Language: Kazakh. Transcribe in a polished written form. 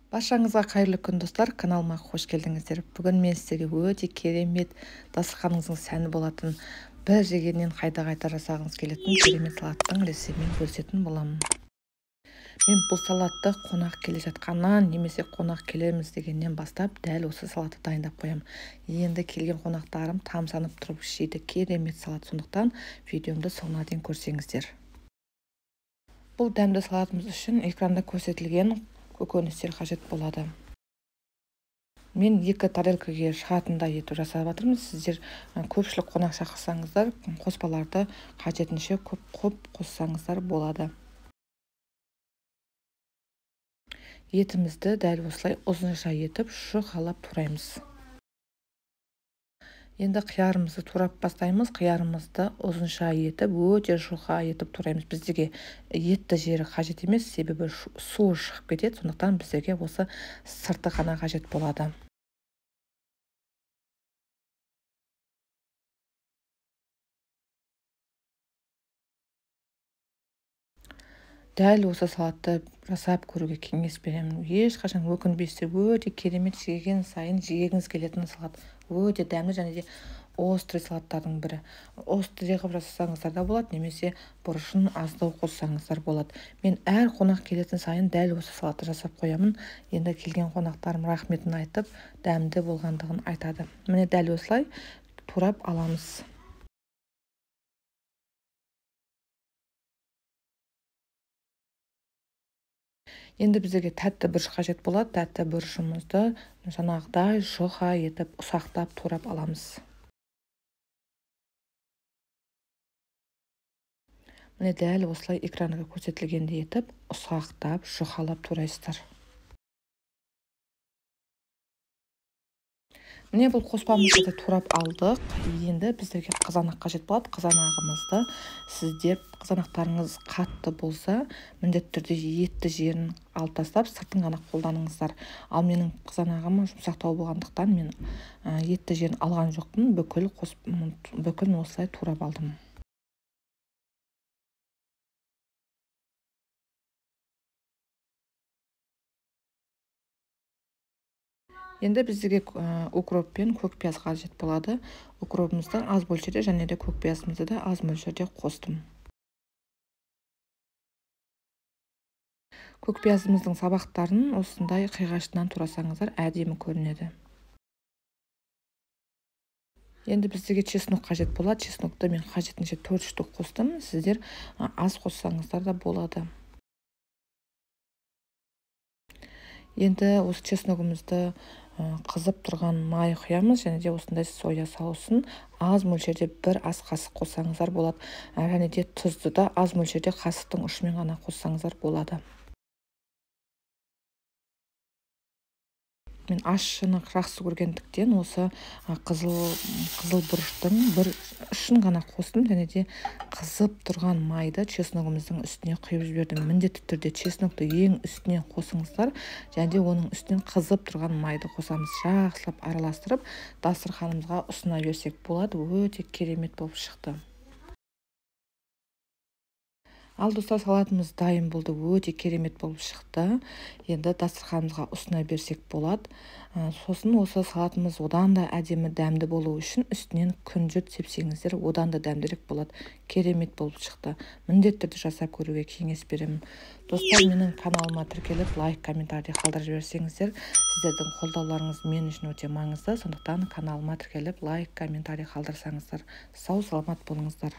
Баршаңызға қайырлы күн достар, каналыма қош келдіңіздер. Бүгін мен сіздерге өте керемет дастарханыңыздың сәні болатын бір жегеннен қайта жасағыңыз келетін керемет салаттың рецептімен бөлісетін боламын. Мен бұл салатты қонақ келе жатқаннан немесе қонақ келеміз дегеннен бастап дәл осы салатты дайындап қоямын. Енді келген қонақтарым тамсанып тұрып жейді. Керемет салат, сондықтан видеомды соңына дейін көрсеңіздер. Бұл дәмді салатымыз үшін экранда көрсетілген көкөністер қажет болады. Мен 2 тарелкаге шығатындай етіп жасап жатырмын. Сіздер көпшілік қонақ шақырсаңыздар, қоспаларды қажетінше көп қоссаңыздар болады. Етімізді дәл осылай ұзынша етіп жұқалап тураймыз. Енді қиярымызды турап бастаймыз. Қиярымызды ұзынша етіп, өте жұқа етіп тураймыз. Біздерге етті жері қажет емес, себебі суы шығып кетеді, сондықтан біздерге осы сырты ғана қажет болады. Дәл осы салатты жасап көруге кеңес беремін. Ешқашан өкінбейсіздер, өте керемет, жеген сайын жегіңіз келетін салат. Өте дәмді және де острый салаттардың бірі. Острый қылып жасасаңыздар да болады, немесе бұрышын аздау қоссаңыздар болады. Мен әр қонақ келетін сайын дәл осы салатты жасап қоямын. Енді келген қонақтарым рахметін айтып, дәмді болғандығын айтады. Міне дәл осылай турап аламыз. Енді біздерге тәтті бұрыш қажет болады. Тәтті бұрышымызды жаңағыдай жұқа етіп ұсақтап турап аламыз. Міне дәл осылай экранға көрсетілгендей етіп ұсақтап жұқалап турайсыздар. Міне бұл қоспамызды турап алдық. Енді біздерге қызанақ қажет болады. Қызанағымызды сіздер қызанақтарыңыз қатты болса, міндетті түрде етті жерін алып тастап, сыртын ғана қолданыңыздар. Ал менің қызанағым жұмсақтау болғандықтан мен етті жерін алған жоқпын. Бүкіл осылай турап алдым. Енді біздерге укроп пен көкпияз қажет болады. Укропымызды аз мөлшерде және де көкпиязымызды да аз мөлшерде қостым. Көкпиязымыздың сабақтарын осындай қиғашынан турасаңыздар әдемі көрінеді. Енді біздерге чеснок қажет болады. Чеснокты мен қажетінше 4 штук қостым. Сіздер аз қоссаңыздар да болады. Енді осы чесногымызды қызып тұрған май құямыз, және де осындай соя соусын аз мөлшерде 1 ас қасық қоссаңыздар болады. Және де тұзды да аз мөлшерде қасықтың ұшымен ғана қоссаңыздар болады. Мен ащыны жақсы көргендіктен осы қызыл бұрыштың бір ұшын ғана қостым, және де қызып тұрған майды чесногымыздың үстіне құйып жібердім. Міндетті түрде чеснокты ең үстіне қосыңыздар, және де оның үстінен қызып тұрған майды қосамыз. Жақсылап араластырып, дастарханымызға ұсына берсек болады. Өте керемет болып шықты. Ал достар, салатымыз дайын болды, өте керемет болып шықты. Енді дастарханымызға ұсына берсек болады. Сосын осы салатымыз одан да әдемі дәмді болу үшін үстінен күнжіт сепсеңіздер, одан да дәмдірек болады. Керемет болып шықты. Міндетті түрде жасап көруге кеңес беремін. Достар, менің каналыма тіркеліп, лайк, комментарий қалдырып жіберсеңіздер, сіздердің қолдауларыңыз мен үшін өте маңызды. Сондықтан каналыма тіркеліп, лайк, комментарий қалдырсаңыздар. Сау саламат болыңыздар.